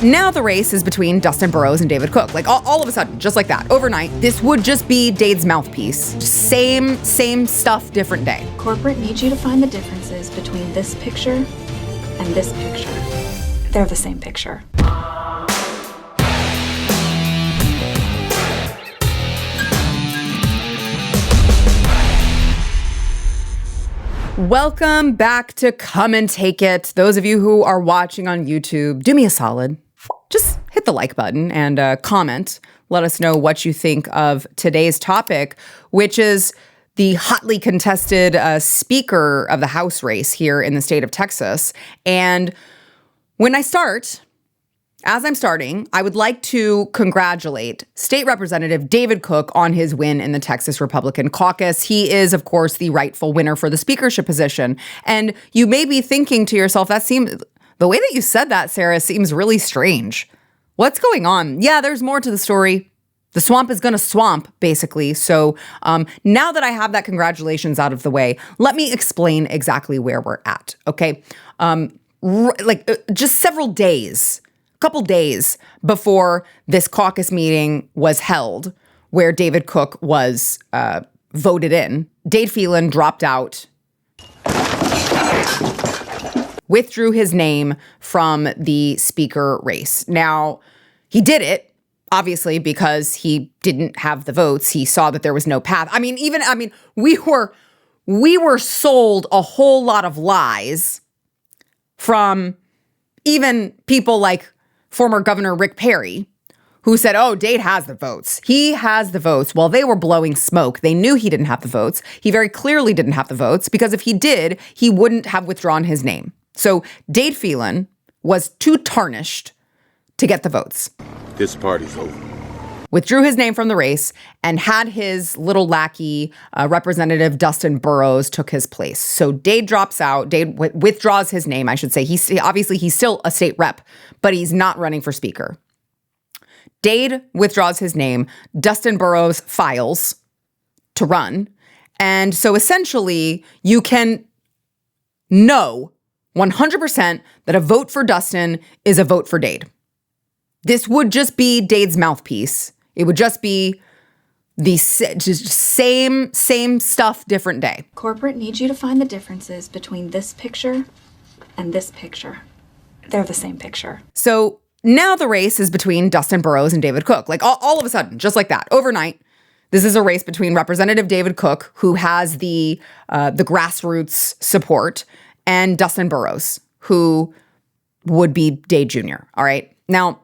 Now the race is between Dustin Burrows and David Cook. Like all of a sudden, just like that, overnight, this would just be Dade's mouthpiece. Same stuff, different day. Corporate needs you to find the differences between this picture and this picture. They're the same picture. Welcome back to Come and Take It. Those of you who are watching on YouTube, do me a solid. Just hit the like button and comment. Let us know what you think of today's topic, which is the hotly contested Speaker of the House race here in the state of Texas. And as I'm starting, I would like to congratulate State Representative David Cook on his win in the Texas Republican Caucus. He is, of course, the rightful winner for the speakership position. And you may be thinking to yourself, the way that you said that, Sarah, seems really strange. What's going on? Yeah, there's more to the story. The swamp is going to swamp, basically. So now that I have that congratulations out of the way, let me explain exactly where we're at, okay? Just several days, couple days before this caucus meeting was held, where David Cook was voted in, Dade Phelan dropped out, withdrew his name from the speaker race. Now, he did it, obviously, because he didn't have the votes. He saw that there was no path. We were sold a whole lot of lies from even people like former Governor Rick Perry, who said, oh, Dade has the votes. He has the votes. Well, they were blowing smoke. They knew he didn't have the votes. He very clearly didn't have the votes because if he did, he wouldn't have withdrawn his name. So Dade Phelan was too tarnished to get the votes. This party's over. Withdrew his name from the race and had his little lackey, Representative Dustin Burrows, took his place. So Dade drops out. Dade withdraws his name, I should say. He's still a state rep, but he's not running for speaker. Dade withdraws his name. Dustin Burrows files to run. And so essentially, you can know 100% that a vote for Dustin is a vote for Dade. This would just be Dade's mouthpiece. It would just be the same stuff, different day. Corporate needs you to find the differences between this picture and this picture. They're the same picture. So now the race is between Dustin Burrows and David Cook. Like all of a sudden, just like that, overnight, this is a race between Representative David Cook, who has the grassroots support, and Dustin Burrows, who would be Dade Jr., all right? Now,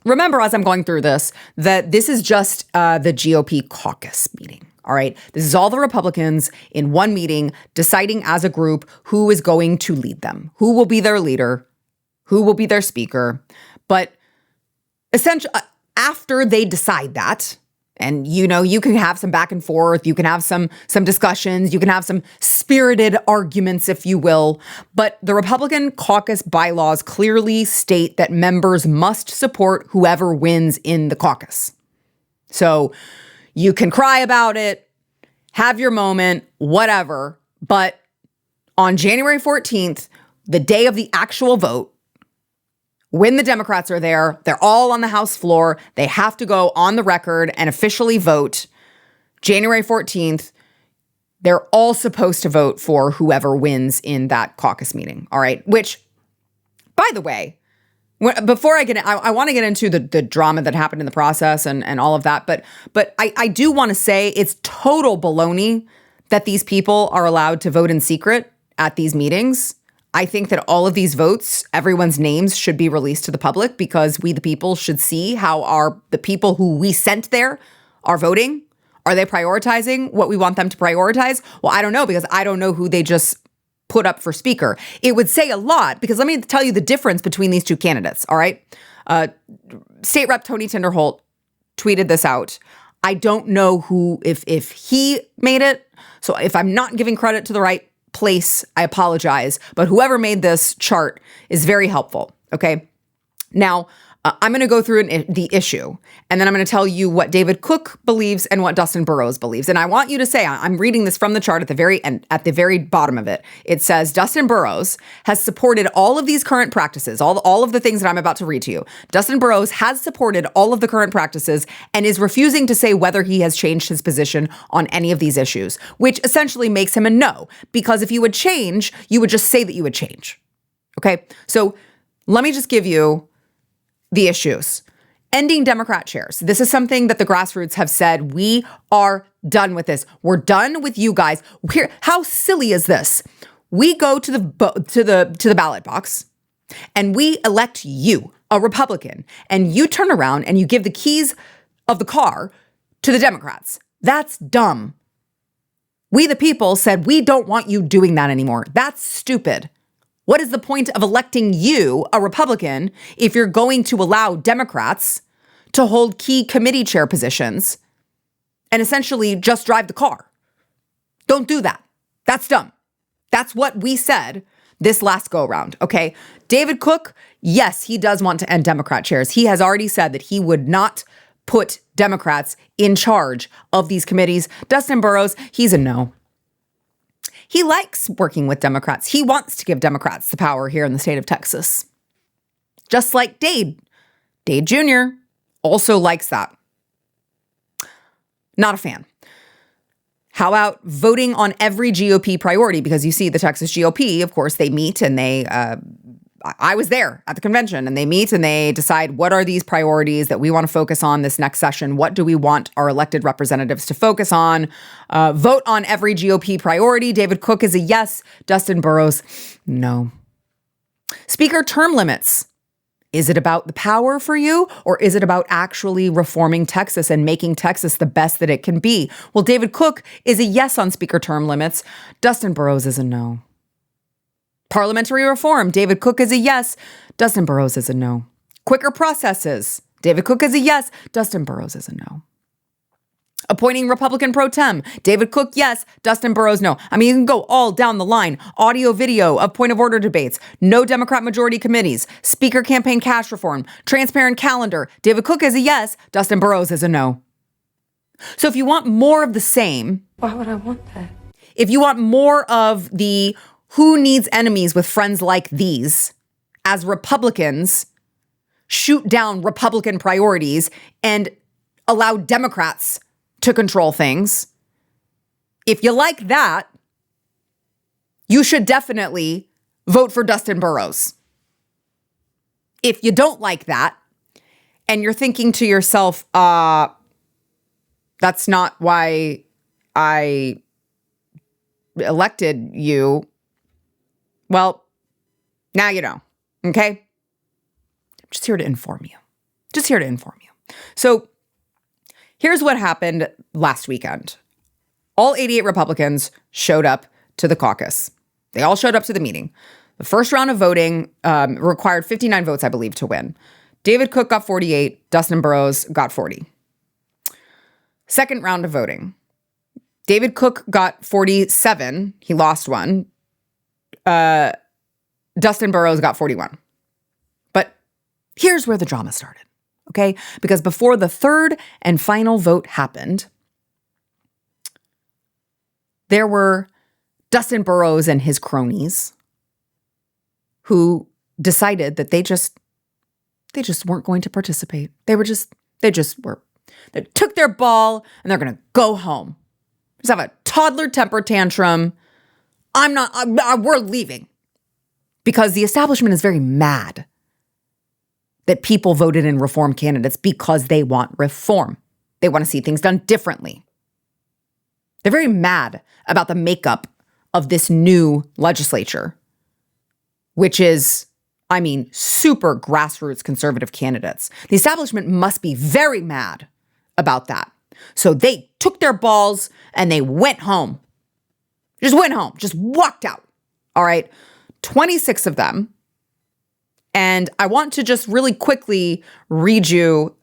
remember, as I'm going through this, that this is just the GOP caucus meeting, all right? This is all the Republicans in one meeting deciding as a group who is going to lead them, who will be their leader, who will be their speaker. But essentially, after they decide that, and you can have some back and forth, you can have some discussions, you can have some spirited arguments, if you will. But the Republican caucus bylaws clearly state that members must support whoever wins in the caucus. So you can cry about it, have your moment, whatever. But on January 14th, the day of the actual vote, when the Democrats are there, they're all on the House floor. They have to go on the record and officially vote. January 14th, they're all supposed to vote for whoever wins in that caucus meeting. All right. Which, by the way, before I get in, I want to get into the drama that happened in the process and all of that. But I do want to say it's total baloney that these people are allowed to vote in secret at these meetings. I think that all of these votes, everyone's names should be released to the public because we, the people, should see how the people who we sent there are voting. Are they prioritizing what we want them to prioritize? Well, I don't know because I don't know who they just put up for speaker. It would say a lot because let me tell you the difference between these two candidates, all right? State Rep Tony Tinderholt tweeted this out. I don't know who, if he made it. So if I'm not giving credit to the right place, I apologize. But whoever made this chart is very helpful, okay? Now, I'm going to go through the issue, and then I'm going to tell you what David Cook believes and what Dustin Burrows believes. And I want you to say, I'm reading this from the chart at the very end, at the very bottom of it. It says, Dustin Burrows has supported all of these current practices, all of the things that I'm about to read to you. Dustin Burrows has supported all of the current practices and is refusing to say whether he has changed his position on any of these issues, which essentially makes him a no, because if you would change, you would just say that you would change. Okay, so let me just give you the issues. Ending Democrat chairs. This is something that the grassroots have said, we are done with this. We're done with you guys. How silly is this? We go to the ballot box and we elect you, a Republican, and you turn around and you give the keys of the car to the Democrats. That's dumb. We the people said, we don't want you doing that anymore. That's stupid. What is the point of electing you, a Republican, if you're going to allow Democrats to hold key committee chair positions and essentially just drive the car? Don't do that. That's dumb. That's what we said this last go around, okay? David Cook, yes, he does want to end Democrat chairs. He has already said that he would not put Democrats in charge of these committees. Dustin Burrows, he's a no. He likes working with Democrats. He wants to give Democrats the power here in the state of Texas. Just like Dade. Dade Jr. also likes that. Not a fan. How about voting on every GOP priority? Because you see the Texas GOP, of course, they meet and I was there at the convention, and they meet and they decide what are these priorities that we want to focus on this next session. What do we want our elected representatives to focus on? Vote on every GOP priority. David Cook is a yes. Dustin Burrows, no. Speaker term limits. Is it about the power for you, or is it about actually reforming Texas and making Texas the best that it can be? Well, David Cook is a yes on speaker term limits. Dustin Burrows is a no. Parliamentary reform. David Cook is a yes. Dustin Burrows is a no. Quicker processes. David Cook is a yes. Dustin Burrows is a no. Appointing Republican pro tem. David Cook, yes. Dustin Burrows, no. I mean, you can go all down the line. Audio, video of point of order debates. No Democrat majority committees. Speaker campaign cash reform. Transparent calendar. David Cook is a yes. Dustin Burrows is a no. So if you want more of the same. Why would I want that? If you want more of the who needs enemies with friends like these, as Republicans shoot down Republican priorities and allow Democrats to control things, if you like that, you should definitely vote for Dustin Burrows. If you don't like that, and you're thinking to yourself, that's not why I elected you, well, now you know, okay? I'm just here to inform you. Just here to inform you. So here's what happened last weekend. All 88 Republicans showed up to the caucus. They all showed up to the meeting. The first round of voting required 59 votes, I believe, to win. David Cook got 48. Dustin Burrows got 40. Second round of voting. David Cook got 47. He lost one. Dustin Burrows got 41. But here's where the drama started, okay? Because before the third and final vote happened, there were Dustin Burrows and his cronies who decided that they just weren't going to participate. They took their ball and they're going to go home. Just have a toddler temper tantrum. We're leaving. Because the establishment is very mad that people voted in reform candidates because they want reform. They want to see things done differently. They're very mad about the makeup of this new legislature, which is, I mean, super grassroots conservative candidates. The establishment must be very mad about that. So they took their balls and they went home. Just went home, just walked out. All right, 26 of them. And I want to just really quickly read you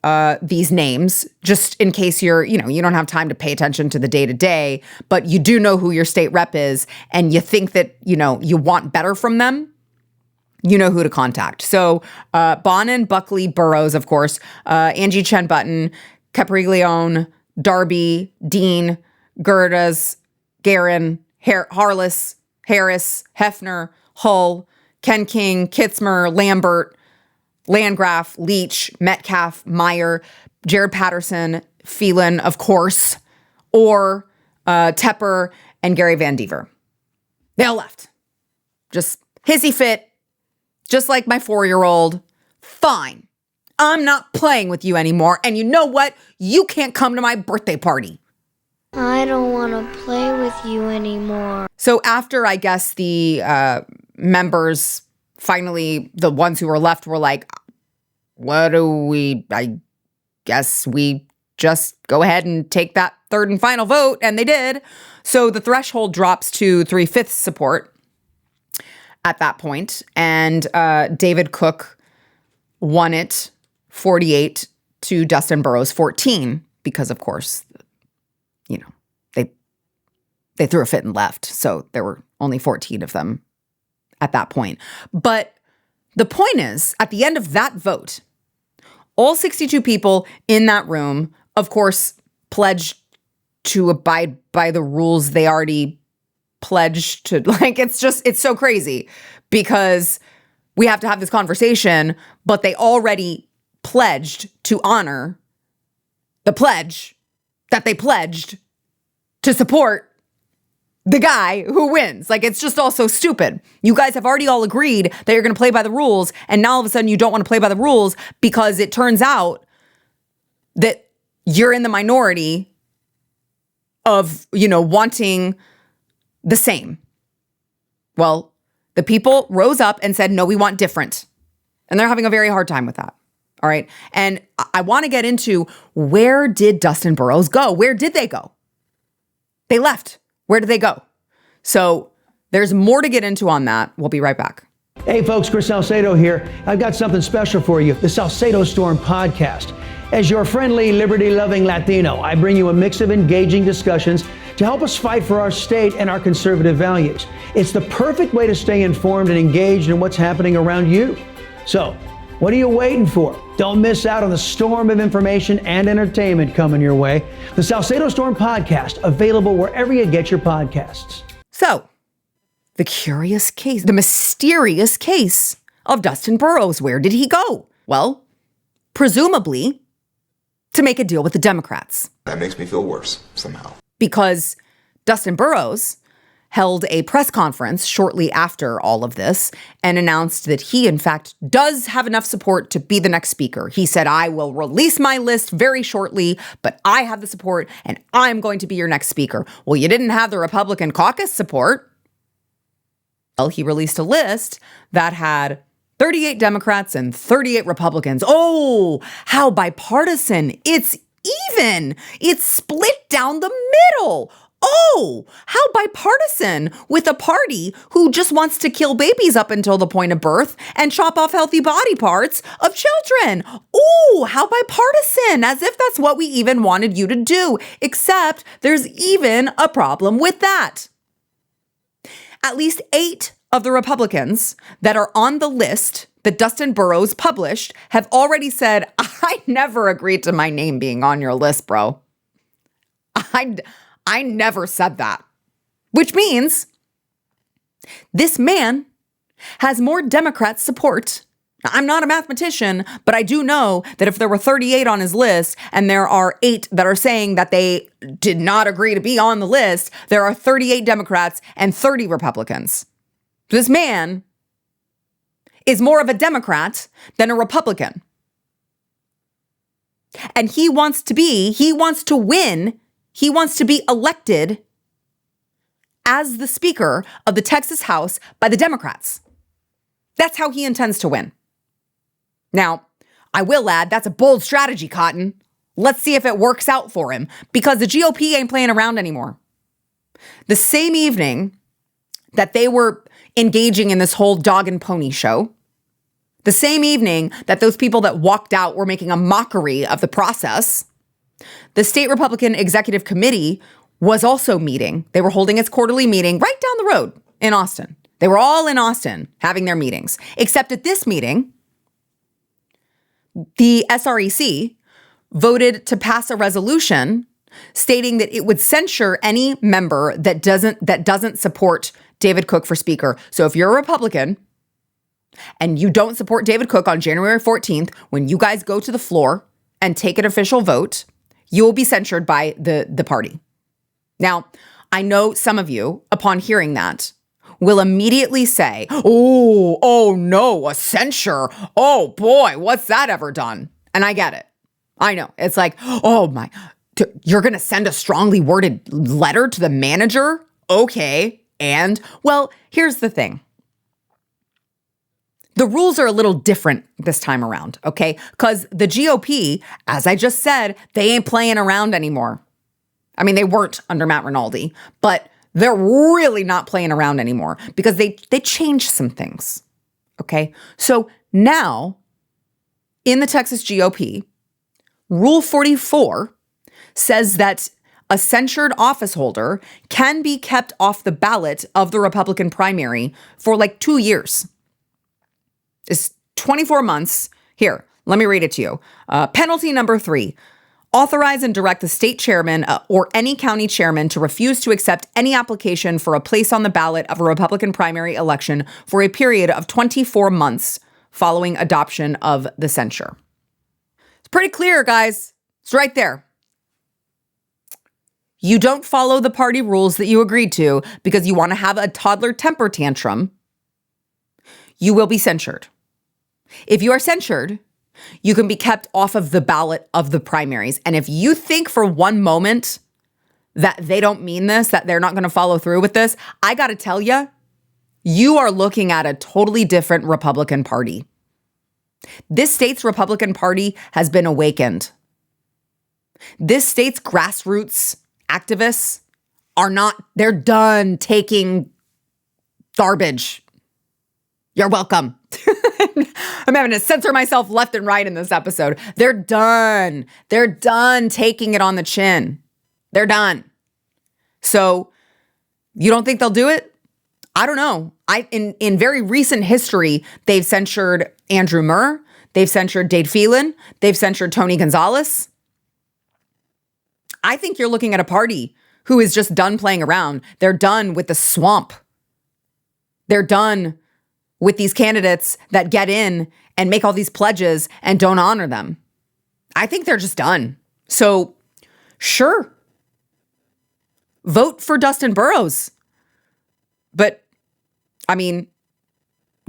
these names, just in case you don't have time to pay attention to the day-to-day, but you do know who your state rep is and you think that, you want better from them. you know who to contact. So Bonin, Buckley, Burrows, of course, Angie Chen Button, Capriglione, Darby, Dean, Gerdes, Guerin, Harless, Harris, Hefner, Hull, Ken King, Kitzmer, Lambert, Landgraf, Leach, Metcalf, Meyer, Jared Patterson, Phelan, of course, or Tepper and Gary Van Dever. They all left. Just hissy fit, just like my 4-year-old. Fine. I'm not playing with you anymore. And you know what? You can't come to my birthday party. I don't want to play with you anymore. So after, I guess, the members finally, the ones who were left were like, I guess we just go ahead and take that third and final vote. And they did. So the threshold drops to 3/5 support at that point. And David Cook won it 48 to Dustin Burrows 14 because, of course, you know, they threw a fit and left. So there were only 14 of them at that point. But the point is, at the end of that vote, all 62 people in that room, of course, pledged to abide by the rules they already pledged to. Like, it's so crazy because we have to have this conversation, but they already pledged to honor the pledge that they pledged to support the guy who wins. Like, it's just all so stupid. You guys have already all agreed that you're going to play by the rules, and now all of a sudden you don't want to play by the rules because it turns out that you're in the minority of, wanting the same. Well, the people rose up and said, no, we want different. And they're having a very hard time with that. All right. And I want to get into, where did Dustin Burrows go? Where did they go? They left. Where did they go? So there's more to get into on that. We'll be right back. Hey folks, Chris Salcedo here. I've got something special for you, the Salcedo Storm podcast. As your friendly, liberty-loving Latino, I bring you a mix of engaging discussions to help us fight for our state and our conservative values. It's the perfect way to stay informed and engaged in what's happening around you. So, what are you waiting for? Don't miss out on the storm of information and entertainment coming your way. The Salcedo Storm podcast, available wherever you get your podcasts. So, the curious case, the mysterious case of Dustin Burrows. Where did he go? Well, presumably to make a deal with the Democrats. That makes me feel worse somehow. Because Dustin Burrows held a press conference shortly after all of this and announced that he, in fact, does have enough support to be the next speaker. He said, I will release my list very shortly, but I have the support and I'm going to be your next speaker. Well, you didn't have the Republican caucus support. Well, he released a list that had 38 Democrats and 38 Republicans. Oh, how bipartisan. It's even. It's split down the middle. Oh, how bipartisan, with a party who just wants to kill babies up until the point of birth and chop off healthy body parts of children. Oh, how bipartisan, as if that's what we even wanted you to do. Except there's even a problem with that. At least 8 of the Republicans that are on the list that Dustin Burrows published have already said, I never agreed to my name being on your list, bro. I never said that. Which means this man has more Democrat support. Now, I'm not a mathematician, but I do know that if there were 38 on his list and there are 8 that are saying that they did not agree to be on the list, there are 38 Democrats and 30 Republicans. This man is more of a Democrat than a Republican. And he wants to win. He wants to be elected as the Speaker of the Texas House by the Democrats. That's how he intends to win. Now, I will add, that's a bold strategy, Cotton. Let's see if it works out for him, because the GOP ain't playing around anymore. The same evening that they were engaging in this whole dog and pony show, the same evening that those people that walked out were making a mockery of the process, the State Republican Executive Committee was also meeting. They were holding its quarterly meeting right down the road in Austin. They were all in Austin having their meetings, except at this meeting, the SREC voted to pass a resolution stating that it would censure any member that doesn't support David Cook for Speaker. So if you're a Republican and you don't support David Cook on January 14th, when you guys go to the floor and take an official vote, you will be censured by the party. Now, I know some of you, upon hearing that, will immediately say, oh no, a censure. Oh boy, what's that ever done? And I get it. I know. It's like, oh my, you're going to send a strongly worded letter to the manager? Okay. And, well, here's the thing. The rules are a little different this time around, okay? Because the GOP, as I just said, they ain't playing around anymore. I mean, they weren't under Matt Rinaldi, but they're really not playing around anymore because they changed some things, okay? So now, in the Texas GOP, Rule 44 says that a censured office holder can be kept off the ballot of the Republican primary for like 2 years. It's 24 months. Here, let me read it to you. Penalty number 3. Authorize and direct the state chairman or any county chairman to refuse to accept any application for a place on the ballot of a Republican primary election for a period of 24 months following adoption of the censure. It's pretty clear, guys. It's right there. You don't follow the party rules that you agreed to because you want to have a toddler temper tantrum, you will be censured. If you are censured, you can be kept off of the ballot of the primaries. And if you think for one moment that they don't mean this, that they're not going to follow through with this, I got to tell you, you are looking at a totally different Republican Party. This state's Republican Party has been awakened. This state's grassroots activists they're done taking garbage. You're welcome. I'm having to censor myself left and right in this episode. They're done. They're done taking it on the chin. They're done. So you don't think they'll do it? I don't know. In very recent history, they've censured Andrew Murr. They've censured Dade Phelan. They've censured Tony Gonzalez. I think you're looking at a party who is just done playing around. They're done with the swamp. They're done with these candidates that get in and make all these pledges and don't honor them. I think they're just done. So, sure, vote for Dustin Burrows. But, I mean,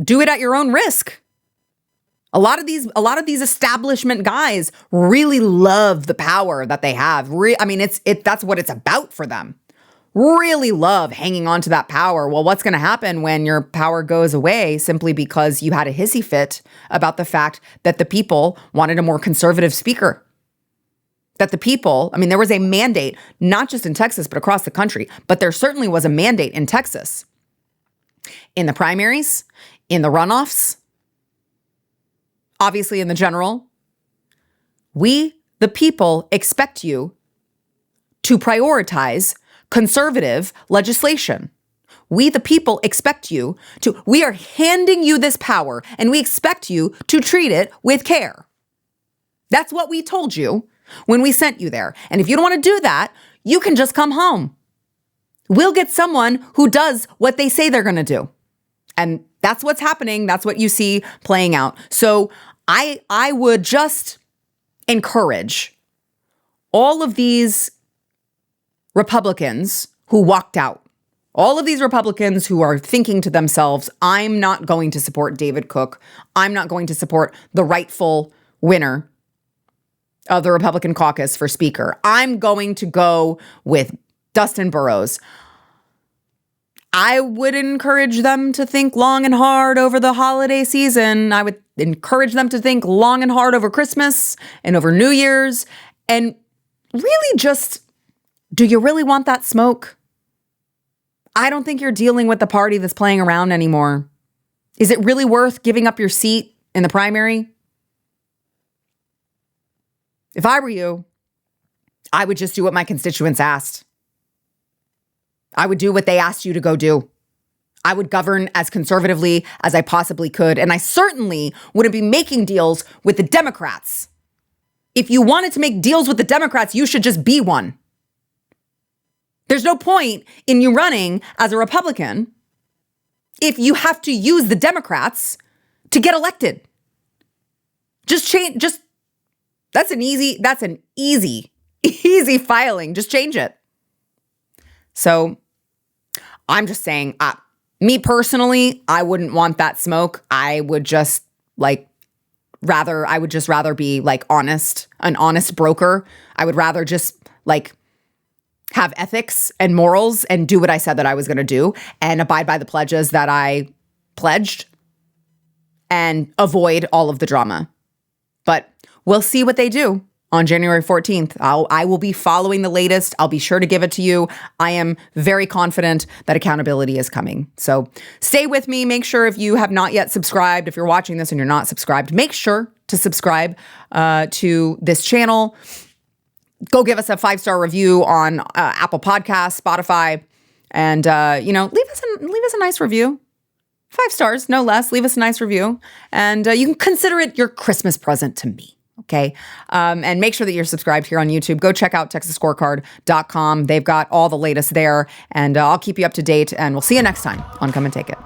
do it at your own risk. A lot of these establishment guys really love the power that they have. That's what it's about for them. Really love hanging on to that power. Well, what's going to happen when your power goes away simply because you had a hissy fit about the fact that the people wanted a more conservative speaker? That the people, there was a mandate, not just in Texas, but across the country, but there certainly was a mandate in Texas. In the primaries, in the runoffs, obviously in the general, we, the people, expect you to prioritize conservative legislation. We, the people, expect you to, we are handing you this power and we expect you to treat it with care. That's what we told you when we sent you there. And if you don't want to do that, you can just come home. We'll get someone who does what they say they're going to do. And that's what's happening. That's what you see playing out. So I would just encourage all of these Republicans who walked out, all of these Republicans who are thinking to themselves, I'm not going to support David Cook. I'm not going to support the rightful winner of the Republican caucus for speaker. I'm going to go with Dustin Burrows. I would encourage them to think long and hard over the holiday season. I would encourage them to think long and hard over Christmas and over New Year's. And really just, do you really want that smoke? I don't think you're dealing with the party that's playing around anymore. Is it really worth giving up your seat in the primary? If I were you, I would just do what my constituents asked. I would do what they asked you to go do. I would govern as conservatively as I possibly could. And I certainly wouldn't be making deals with the Democrats. If you wanted to make deals with the Democrats, you should just be one. There's no point in you running as a Republican if you have to use the Democrats to get elected. That's an easy filing. Just change it. So I'm just saying, me personally, I wouldn't want that smoke. I would just rather be like honest, an honest broker. I would rather just like have ethics and morals and do what I said that I was going to do and abide by the pledges that I pledged and avoid all of the drama. But we'll see what they do on January 14th. I will be following the latest. I'll be sure to give it to you. I am very confident that accountability is coming. So stay with me. Make sure if you have not yet subscribed, if you're watching this and you're not subscribed, make sure to subscribe to this channel. Go give us a 5-star review on Apple Podcasts, Spotify, and leave us a nice review. 5 stars, no less. Leave us a nice review, and you can consider it your Christmas present to me. Okay. And make sure that you're subscribed here on YouTube. Go check out TexasScorecard.com. They've got all the latest there, and I'll keep you up to date, and we'll see you next time on Come and Take It.